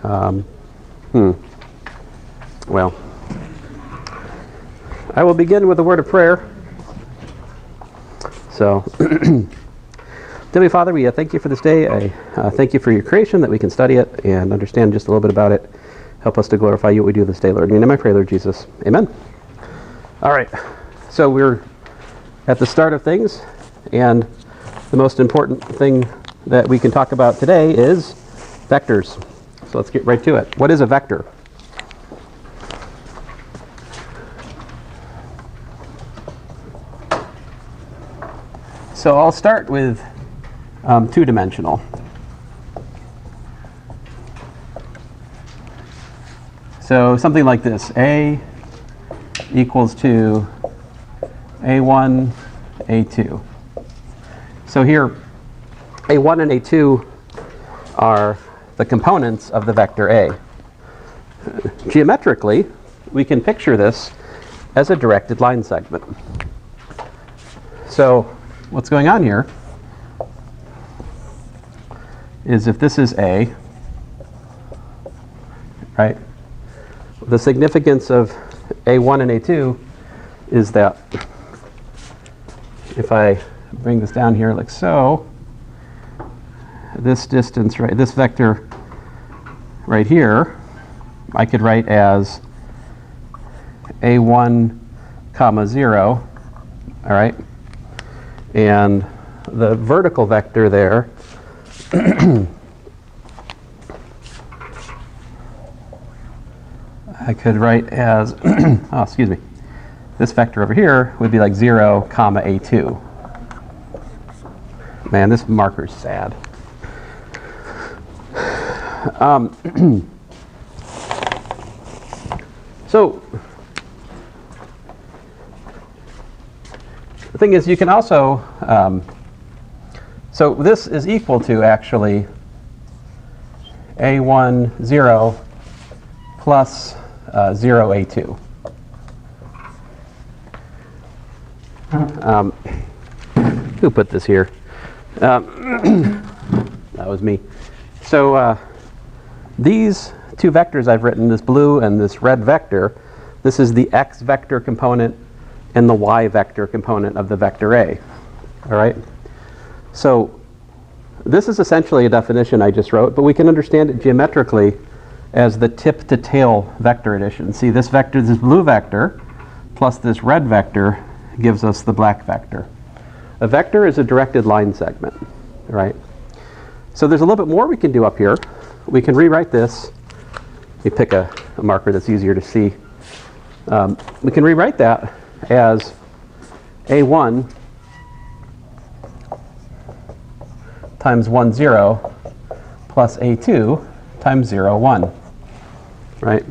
Um, Well, I will begin with a word of prayer. So, Heavenly Father, we thank you for this day. I thank you for your creation, that we can study it and understand just a little bit about it. Help us to glorify you what we do this day, Lord. In your name I pray, Lord Jesus. Amen. All right. So we're at the start of things, and the most important thing that we can talk about today is vectors. So let's get right to it. What is a vector? So I'll start with two-dimensional. So something like this: A equals to A1, A2. So here, A1 and A2 are the components of the vector A. Geometrically, we can picture this as a directed line segment. So what's going on here is, if this is A, right, the significance of A1 and A2 is that if I bring this down here like so, this distance, right, this vector right here, I could write as A1 comma 0, all right? And the vertical vector there I could write as, oh, excuse me, this vector over here would be like 0 comma A2. Man, this marker's sad. So the thing is, you can also, so this is equal to actually A1, 0 plus 0, A2. Who put this here? That was me. So these two vectors I've written, this blue and this red vector, this is the x vector component and the y vector component of the vector A. All right? So this is essentially a definition I just wrote, but we can understand it geometrically as the tip to tail vector addition. See, this vector, this blue vector, plus this red vector gives us the black vector. A vector is a directed line segment, right? So there's a little bit more we can do up here. We can rewrite this. Let me pick a marker that's easier to see. We can rewrite that as A1 times 1, 0 plus A2 times 0, 1, right?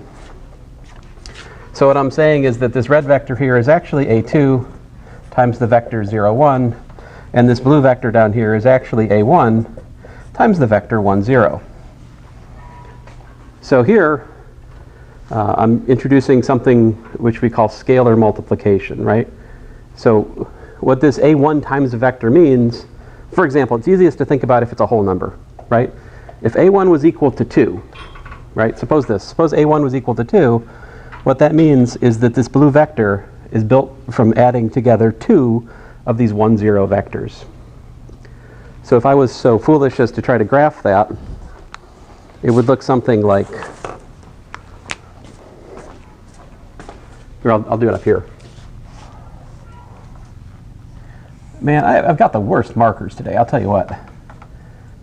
So what I'm saying is that this red vector here is actually A2 times the vector 0, 1, and this blue vector down here is actually A1 times the vector 1, 0. So here, I'm introducing something which we call scalar multiplication, right? So what this A1 times a vector means, for example, it's easiest to think about if it's a whole number, right? If A1 was equal to 2, right? Suppose A1 was equal to 2, what that means is that this blue vector is built from adding together 2 of these 1, 0 vectors. So if I was so foolish as to try to graph that, it would look something like, here, I'll do it up here. Man, I've got the worst markers today, I'll tell you what.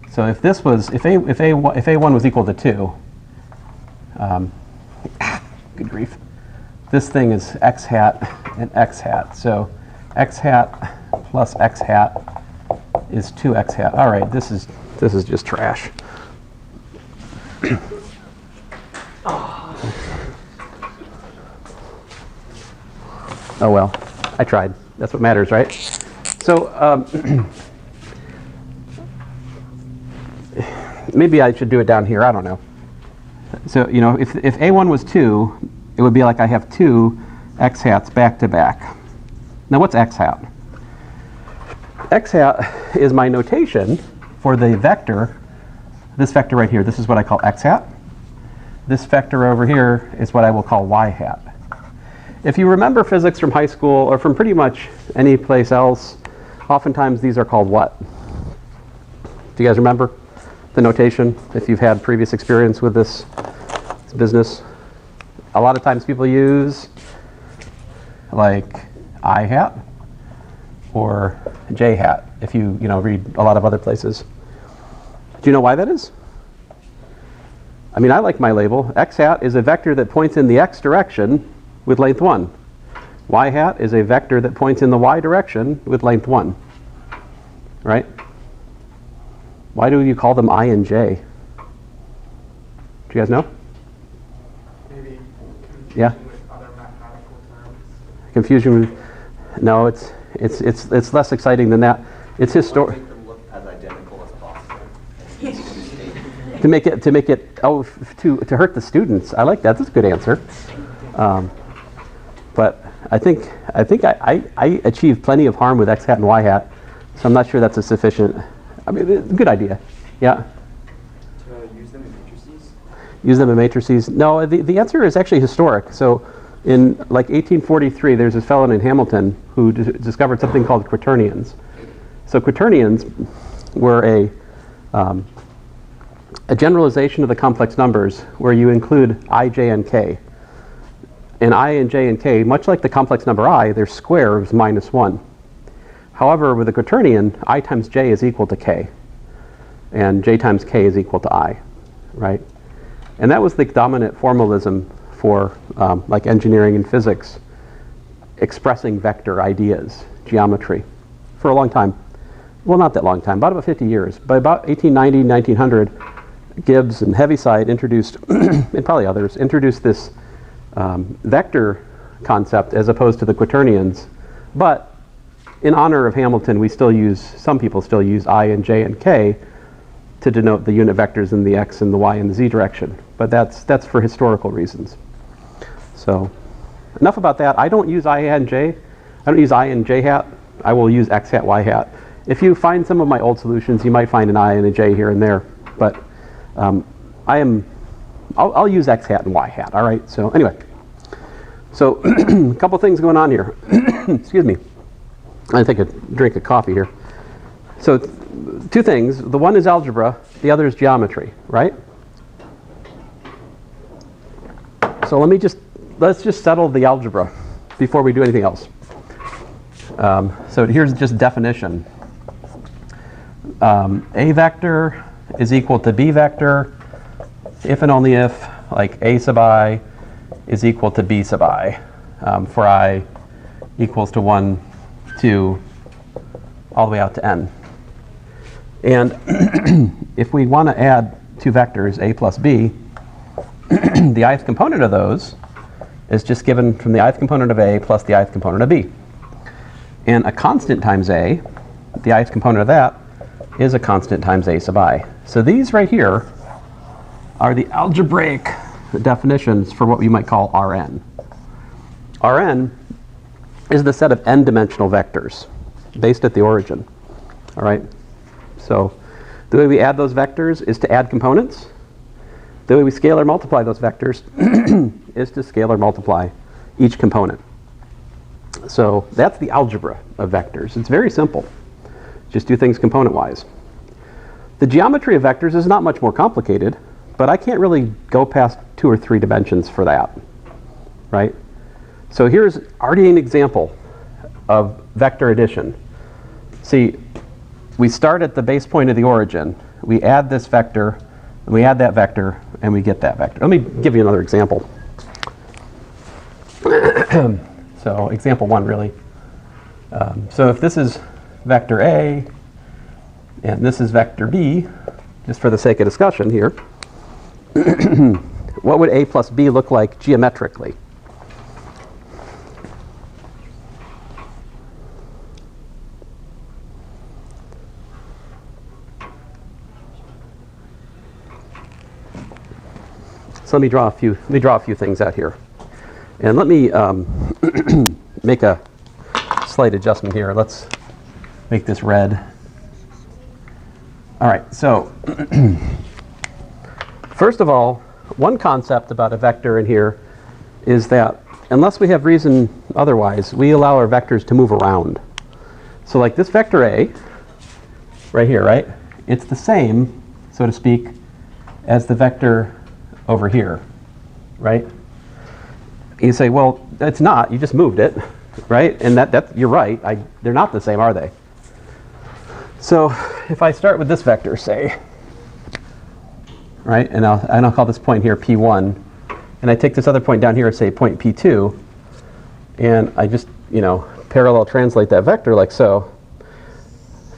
So if this was, if A1 was equal to 2, good grief, this thing is x hat and x hat. So x hat plus x hat is 2x hat. All right, this is just trash. Oh well, I tried. That's what matters, right? So maybe I should do it down here. I don't know. So, you know, if A1 was 2, it would be like I have 2 x hats back to back. Now what's x hat? X hat is my notation for the vector, this vector right here. This is what I call x hat. this vector over here is what I will call y hat. If you remember physics from high school or from pretty much any place else, oftentimes these are called what? Do you guys remember the notation if you've had previous experience with this business? A lot of times people use like I hat or j hat if you read a lot of other places. Do you know why that is? I mean, I like my label. X hat is a vector that points in the x direction with length 1. Y hat is a vector that points in the y direction with length 1. Right? Why do you call them I and j? Do you guys know? Maybe confusion Yeah. with other mathematical terms. Confusion with, no, it's less exciting than that. It's historic. Make them look as identical as possible. To make it to hurt the students. I like that. That's a good answer. But I think I achieved plenty of harm with x hat and y hat, so I'm not sure that's a sufficient. I mean, it's a good idea. Yeah. To use them in matrices? Use them in matrices. No, the answer is actually historic. So in like 1843, there's this fellow named Hamilton who discovered something called quaternions. So quaternions were a generalization of the complex numbers where you include I, j, and k. And I and j and k, much like the complex number I, their square is -1. However, with a quaternion, I times j is equal to k, and j times k is equal to I, right? And that was the dominant formalism for like engineering and physics, expressing vector ideas, geometry, for a long time. Well, not that long time, about 50 years. By about 1890, 1900, Gibbs and Heaviside introduced, and probably others, introduced this vector concept as opposed to the quaternions. But in honor of Hamilton, some people still use I and j and k to denote the unit vectors in the x and the y and the z direction. But that's for historical reasons. So enough about that. I don't use I and j. I don't use I and j hat. I will use x hat, y hat. If you find some of my old solutions, you might find an I and a j here and there. But I'll use x hat and y hat. All right. So anyway, so a couple things going on here. Excuse me. I take a drink of coffee here. So two things. The one is algebra. The other is geometry. Right. So let's just settle the algebra before we do anything else. So here's just definition. A vector is equal to B vector if and only if like A sub I is equal to B sub I for I equals to 1, 2, all the way out to n. And if we want to add two vectors, A plus B, the ith component of those is just given from the ith component of A plus the ith component of B. And a constant times A, the ith component of that, is a constant times A sub I. So these right here are the algebraic definitions for what we might call Rn. Rn is the set of n-dimensional vectors based at the origin. All right? So the way we add those vectors is to add components. The way we scalar multiply those vectors is to scalar multiply each component. So that's the algebra of vectors. It's very simple. Just do things component-wise. The geometry of vectors is not much more complicated, but I can't really go past 2 or 3 dimensions for that, right? So here's already an example of vector addition. See, we start at the base point of the origin. We add this vector, and we add that vector, and we get that vector. Let me give you another example. So example 1, really. So if this is vector A, and this is vector B, just for the sake of discussion here, what would A plus B look like geometrically? So let me draw a few things out here, and let me make a slight adjustment here. Let's make this red. All right. So first of all, one concept about a vector in here is that unless we have reason otherwise, we allow our vectors to move around. So like this vector A, right here, right? It's the same, so to speak, as the vector over here, right? You say, well, it's not. You just moved it, right? And you're right. They're not the same, are they? So if I start with this vector, say, right, and I'll call this point here P1, and I take this other point down here, say point P2, and I just, parallel translate that vector like so.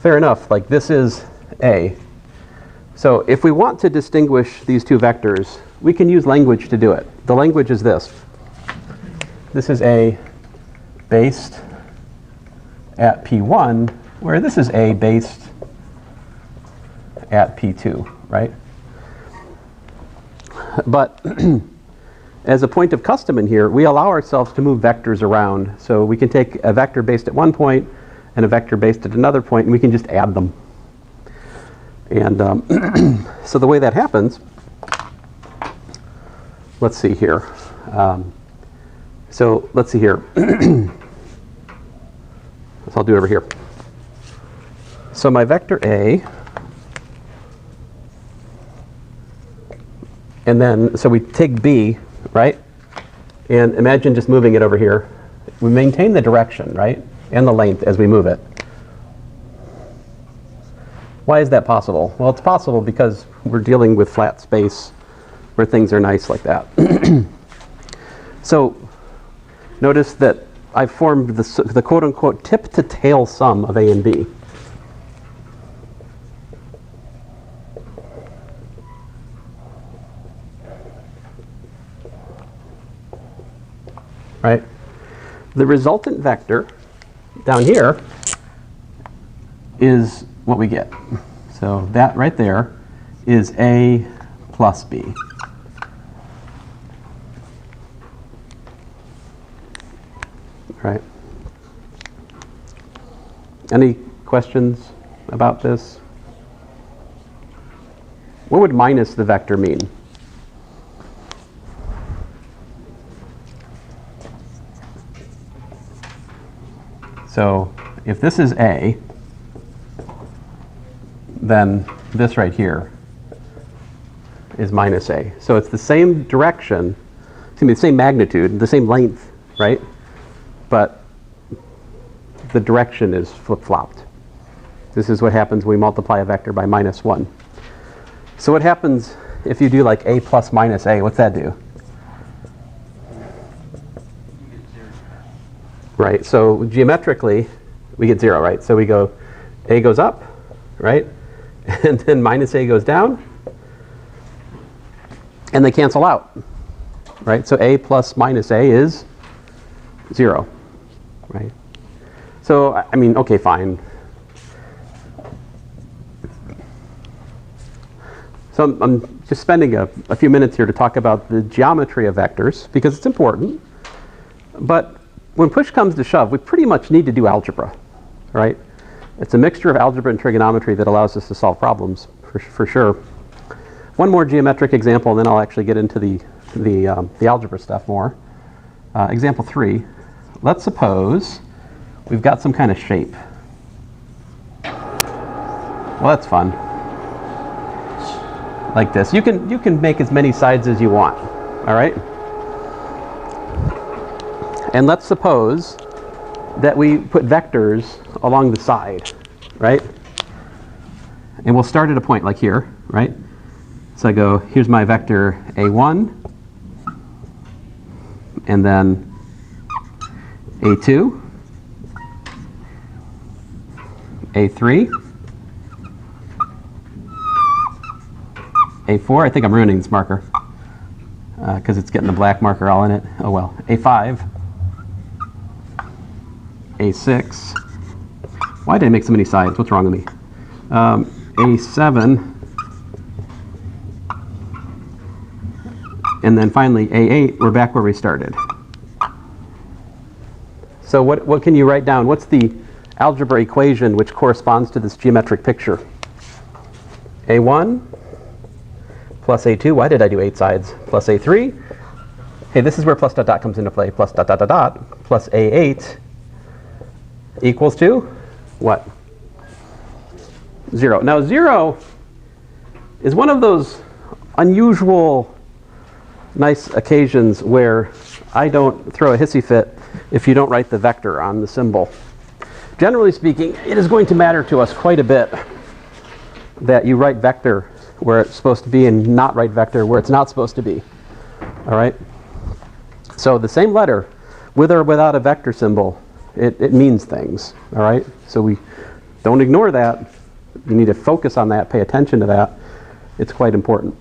Fair enough, like this is A. So if we want to distinguish these two vectors, we can use language to do it. The language is this. This is A based at P1, where this is A based at P2, right? But as a point of custom in here, we allow ourselves to move vectors around. So we can take a vector based at one point and a vector based at another point, and we can just add them. And so the way that happens, let's see here. So let's see here. So I'll do over here. So my vector A, and then, so we take B, right? And imagine just moving it over here. We maintain the direction, right? And the length as we move it. Why is that possible? Well, it's possible because we're dealing with flat space where things are nice like that. So notice that I've formed the quote-unquote tip-to-tail sum of A and B. Right? The resultant vector down here is what we get. So that right there is A plus B. Right? Any questions about this? What would minus the vector mean? So if this is A, then this right here is minus A. So it's the same direction, the same magnitude, the same length, right? But the direction is flip-flopped. This is what happens when we multiply a vector by minus 1. So what happens if you do like A plus minus A? What's that do? Right, so geometrically, we get 0, right? So we go, A goes up, right? And then minus A goes down. And they cancel out, right? So A plus minus A is 0, right? So, I mean, okay, fine. So I'm just spending a few minutes here to talk about the geometry of vectors, because it's important. But when push comes to shove, we pretty much need to do algebra, right? It's a mixture of algebra and trigonometry that allows us to solve problems, for sure. One more geometric example, and then I'll actually get into the algebra stuff more. Example 3. Let's suppose we've got some kind of shape. Well, that's fun. Like this. You can make as many sides as you want, all right? And let's suppose that we put vectors along the side, right? And we'll start at a point like here, right? So I go, here's my vector A1, and then A2, A3, A4. I think I'm ruining this marker because it's getting the black marker all in it. Oh well. A5, A6. Why did I make so many sides? What's wrong with me? A7, and then finally A8. We're back where we started. So what can you write down? What's the algebra equation which corresponds to this geometric picture? A1 plus a2. Why did I do 8 sides? Plus a3. Hey, this is where plus dot dot comes into play. Plus dot dot dot dot plus a8 equals to what? 0. Now 0 is one of those unusual nice occasions where I don't throw a hissy fit if you don't write the vector on the symbol. Generally speaking, it is going to matter to us quite a bit that you write vector where it's supposed to be and not write vector where it's not supposed to be. All right? So the same letter, with or without a vector symbol, it means things. All right? So we don't ignore that. You need to focus on that, pay attention to that. It's quite important.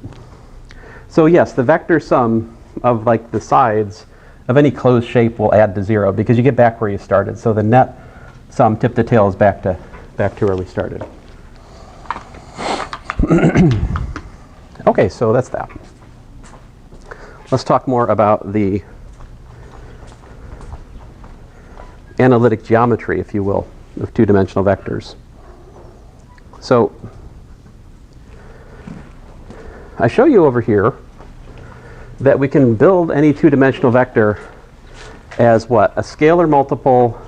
So yes, the vector sum of like the sides of any closed shape will add to 0 because you get back where you started. So the net sum tip to tail is back to where we started. Okay, so that's that. Let's talk more about the analytic geometry, if you will, of two-dimensional vectors. So I show you over here that we can build any two-dimensional vector as what? A scalar multiple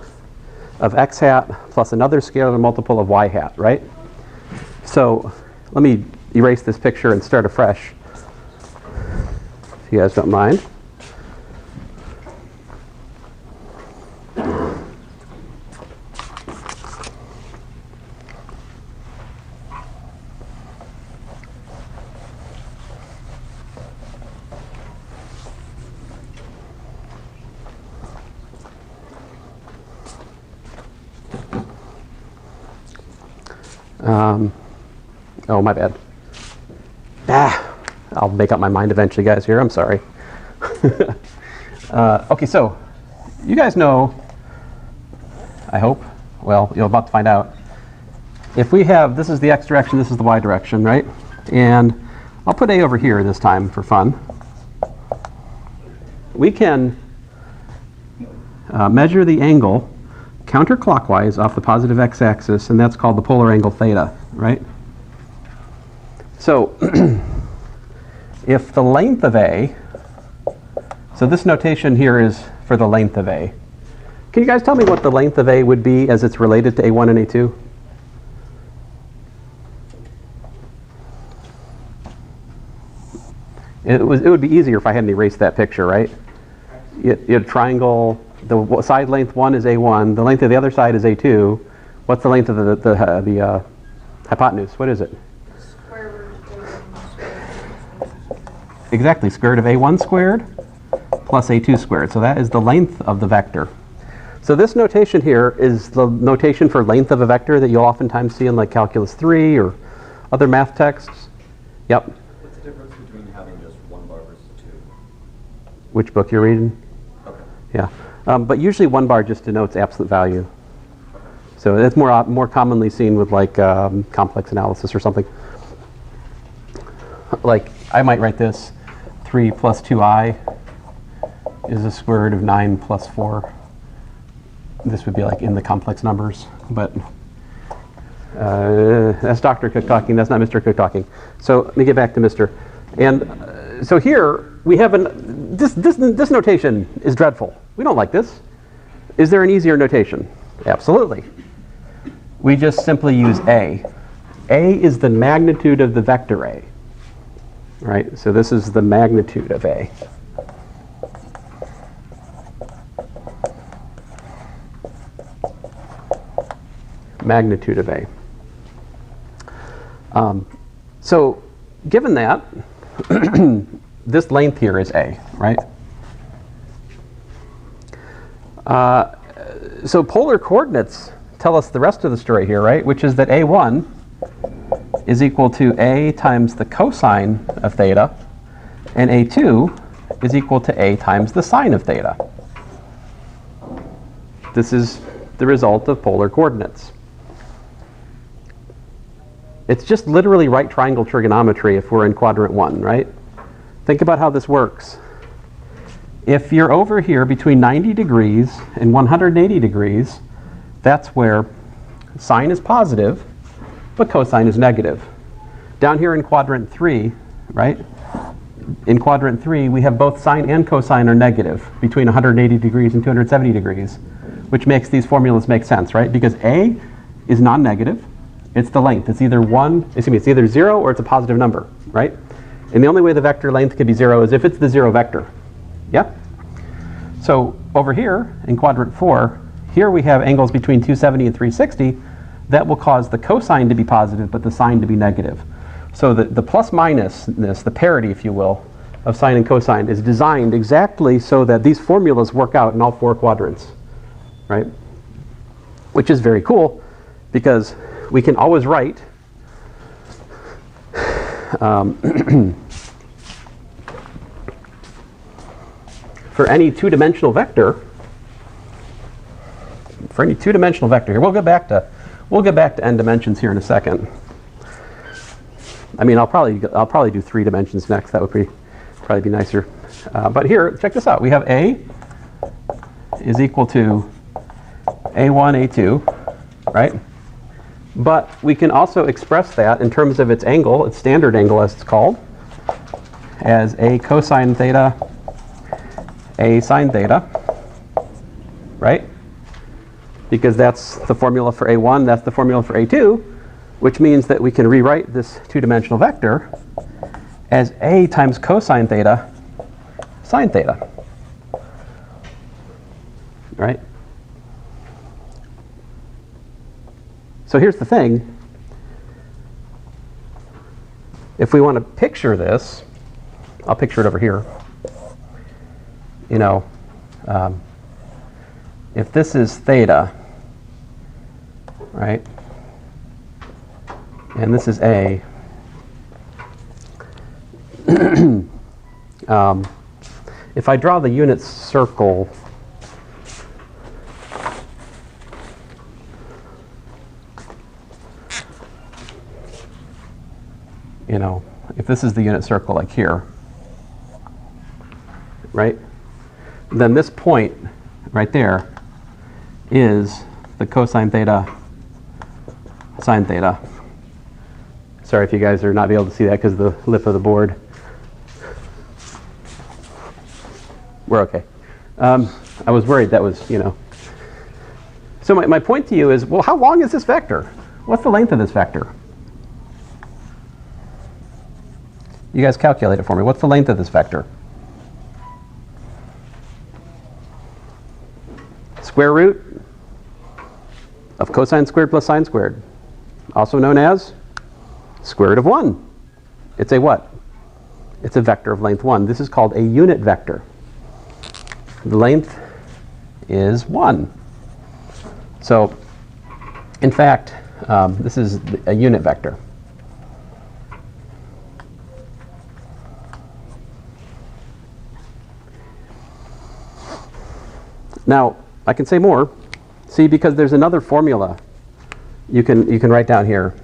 of x hat plus another scalar multiple of y hat, right? So let me erase this picture and start afresh, if you guys don't mind. Oh, my bad. I'll make up my mind eventually, guys, here. I'm sorry. Okay, so you guys know, I hope, well, you're about to find out. If we have, this is the x direction, this is the y direction, right? And I'll put a over here this time for fun. We can measure the angle counterclockwise off the positive x-axis, and that's called the polar angle theta, right? So if the length of A, so this notation here is for the length of A. Can you guys tell me what the length of A would be as it's related to A1 and A2? It would be easier if I hadn't erased that picture, right? You had a triangle, the side length 1 is A1, the length of the other side is A2. What's the length of the hypotenuse? What is it? Square root of A1 squared. Exactly, square root of A1 squared plus A2 squared. So that is the length of the vector. So this notation here is the notation for length of a vector that you'll oftentimes see in like Calculus 3 or other math texts. Yep. What's the difference between having just 1 bar versus 2? Which book you're reading? Okay. Yeah. But usually 1 bar just denotes absolute value. So it's more commonly seen with like complex analysis or something. Like I might write this, 3 plus 2i is the square root of 9 plus 4. This would be like in the complex numbers, but that's Dr. Cook talking, that's not Mr. Cook talking. So let me get back to Mr. And so here we have this notation is dreadful. We don't like this. Is there an easier notation? Absolutely. We just simply use A. A is the magnitude of the vector A. Right? So this is the magnitude of A. Magnitude of A. So given that, this length here is A, right? So polar coordinates tell us the rest of the story here, right? Which is that A1 is equal to A times the cosine of theta, and A2 is equal to A times the sine of theta. This is the result of polar coordinates. It's just literally right triangle trigonometry if we're in quadrant 1, right? Think about how this works. If you're over here between 90 degrees and 180 degrees, that's where sine is positive, but cosine is negative. Down here in quadrant 3, right? In quadrant 3, we have both sine and cosine are negative between 180 degrees and 270 degrees, which makes these formulas make sense, right? Because A is non-negative. It's the length. It's either it's either 0 or it's a positive number, right? And the only way the vector length could be 0 is if it's the 0 vector. Yeah? So over here in quadrant 4, here we have angles between 270 and 360. That will cause the cosine to be positive, but the sine to be negative. So the plus minusness, the parity, if you will, of sine and cosine is designed exactly so that these formulas work out in all 4 quadrants, right? Which is very cool because we can always write for any two-dimensional vector. Here, we'll get back to n dimensions here in a second. I mean, I'll probably do 3 dimensions next. That would probably be nicer. But here, check this out. We have A is equal to A1, A2, right? But we can also express that in terms of its angle, its standard angle as it's called, as A cosine theta, A sine theta, right? Because that's the formula for A1, that's the formula for A2, which means that we can rewrite this two-dimensional vector as A times cosine theta sine theta, right? So here's the thing. If we want to picture this, I'll picture it over here. You know, if this is theta, right? And this is A. If I draw the unit circle, you know, if this is the unit circle like here, right? Then this point right there is the cosine theta sine theta. Sorry if you guys are not be able to see that because of the lip of the board. We're okay. I was worried that was, you know. So my point to you is, well, how long is this vector? What's the length of this vector? You guys calculate it for me. What's the length of this vector? Square root of cosine squared plus sine squared, also known as square root of 1. It's a what? It's a vector of length 1. This is called a unit vector. The length is 1. So, in fact, this is a unit vector. Now, I can say more. See, because there's another formula you can write down here,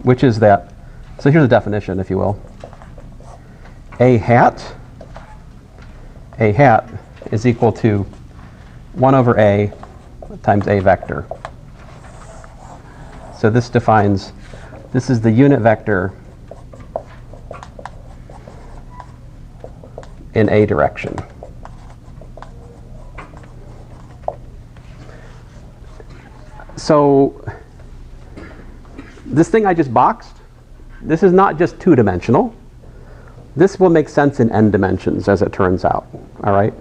which is that. So here's a definition, if you will. A hat is equal to 1 over A times A vector. So this defines, this is the unit vector in A direction. So this thing I just boxed, this is not just two-dimensional. This will make sense in n dimensions, as it turns out. All right?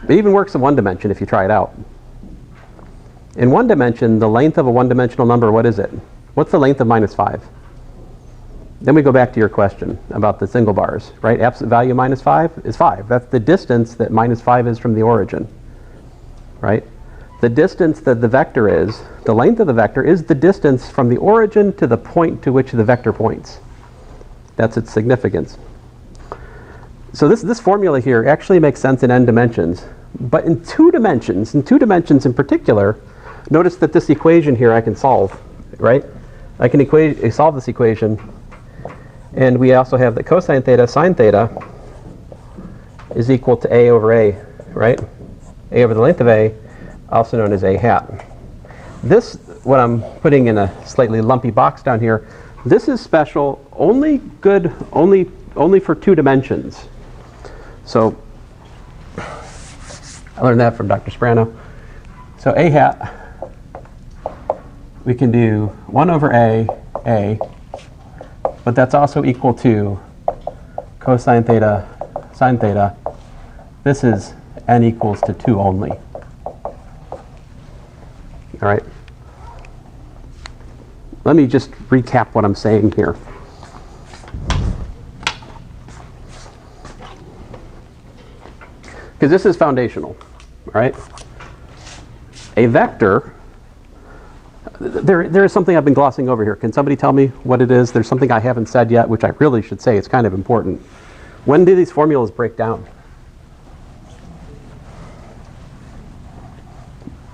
It even works in 1 dimension if you try it out. In 1 dimension, the length of a one-dimensional number, what is it? What's the length of minus 5? Then we go back to your question about the single bars, right? Absolute value minus 5 is 5. That's the distance that minus 5 is from the origin, right? The distance that the vector is, the length of the vector, is the distance from the origin to the point to which the vector points. That's its significance. So this formula here actually makes sense in n dimensions. But in 2 dimensions, in particular, notice that this equation here I can solve, right? I can solve this equation. And we also have that cosine theta sine theta is equal to A over A, right? A over the length of A, also known as A hat. This, what I'm putting in a slightly lumpy box down here, This is special, only good, only for 2 dimensions. So I learned that from Dr. Sprano. So a hat, we can do 1 over a, but that's also equal to cosine theta, sine theta. This is n equals to 2 only. All right. Let me just recap what I'm saying here. Because this is foundational, all right? A vector, there is something I've been glossing over here. Can somebody tell me what it is? There's something I haven't said yet, which I really should say. It's kind of important. When do these formulas break down?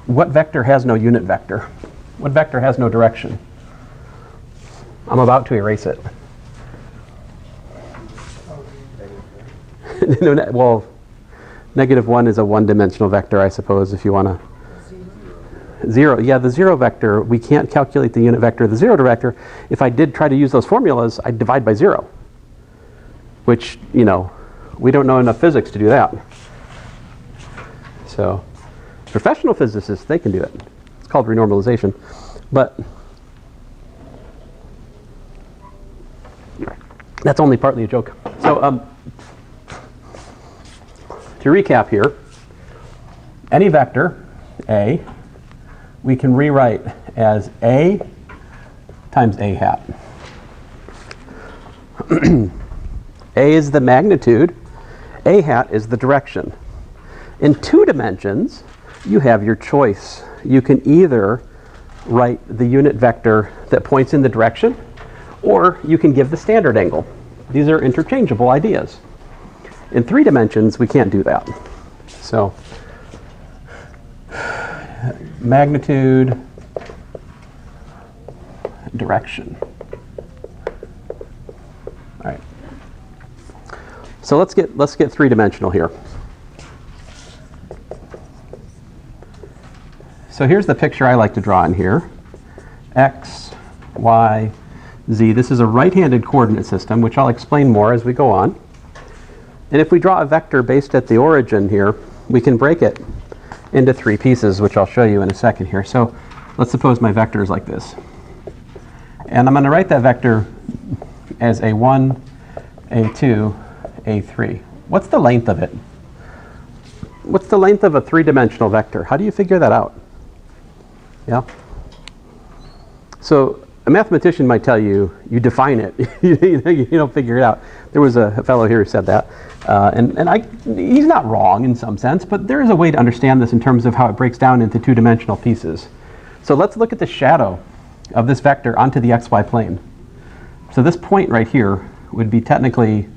What vector has no unit vector? What vector has no direction? I'm about to erase it. Well, -1 is a one-dimensional vector, I suppose, if you want to. 0, yeah, the 0 vector, we can't calculate the unit vector of the 0 vector. If I did try to use those formulas, I'd divide by 0, which, you know, we don't know enough physics to do that. So professional physicists, they can do it. It's called renormalization. But that's only partly a joke. So to recap here, any vector, A, we can rewrite as A times A hat. A is the magnitude, A hat is the direction. In 2 dimensions, you have your choice. You can either write the unit vector that points in the direction, or you can give the standard angle. These are interchangeable ideas. In 3 dimensions, we can't do that. So magnitude, direction. All right. So let's get 3-dimensional here. So here's the picture I like to draw in here. X, Y, Z. This is a right-handed coordinate system, which I'll explain more as we go on. And if we draw a vector based at the origin here, we can break it into 3 pieces, which I'll show you in a second here. So let's suppose my vector is like this. And I'm going to write that vector as A1, A2, A3. What's the length of it? What's the length of a 3-dimensional vector? How do you figure that out? Yeah? So a mathematician might tell you, you define it. You don't figure it out. There was a fellow here who said that. He's not wrong in some sense, but there is a way to understand this in terms of how it breaks down into 2-dimensional pieces. So let's look at the shadow of this vector onto the xy plane. So this point right here would be technically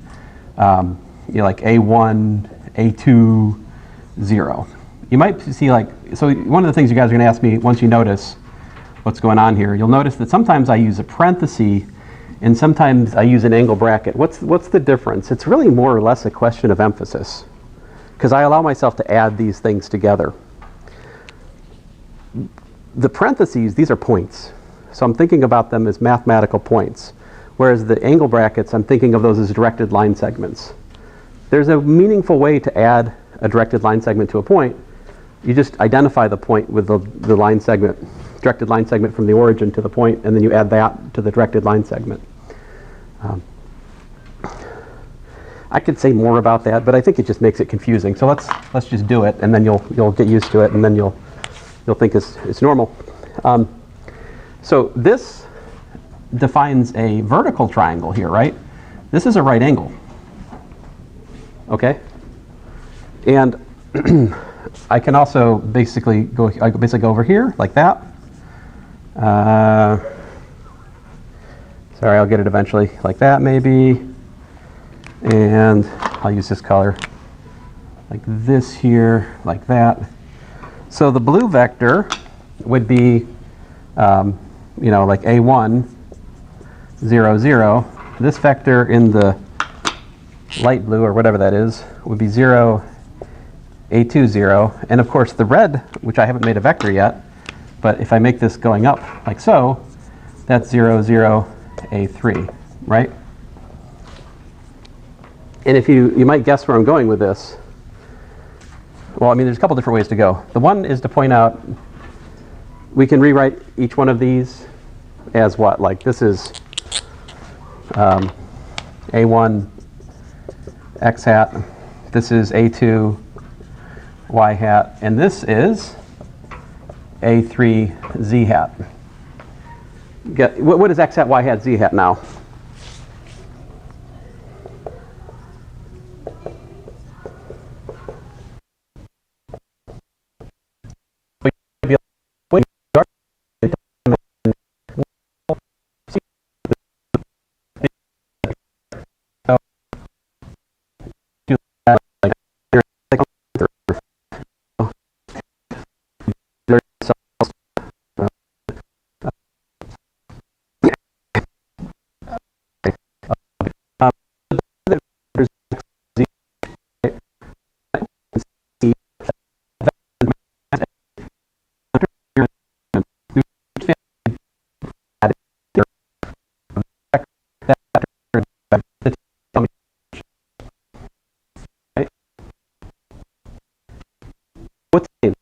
like A1, A2, 0. You might see so one of the things you guys are going to ask me once you notice what's going on here, you'll notice that sometimes I use a parenthesis and sometimes I use an angle bracket. What's the difference? It's really more or less a question of emphasis, because I allow myself to add these things together. The parentheses, these are points. So I'm thinking about them as mathematical points, whereas the angle brackets, I'm thinking of those as directed line segments. There's a meaningful way to add a directed line segment to a point. You just identify the point with the line segment, directed line segment from the origin to the point, and then you add that to the directed line segment. I could say more about that, but I think it just makes it confusing. So let's just do it, and then you'll get used to it, and then you'll think it's normal. So this defines a vertical triangle here, right? This is a right angle. Okay? And I can also basically go over here like that. Sorry, I'll get it eventually, like that maybe. And I'll use this color, like this here, like that. So the blue vector would be, like A1, 0, 0. This vector in the light blue, or whatever that is, would be 0, A2, 0. And of course the red, which I haven't made a vector yet, but if I make this going up like so, that's 0, 0, A3, right? And if you might guess where I'm going with this. Well, I mean, there's a couple different ways to go. The one is to point out we can rewrite each one of these as what? Like this is A1 x hat, this is A2 y hat, and this is A3 z hat. What is x hat, y hat, z hat now? What's the name?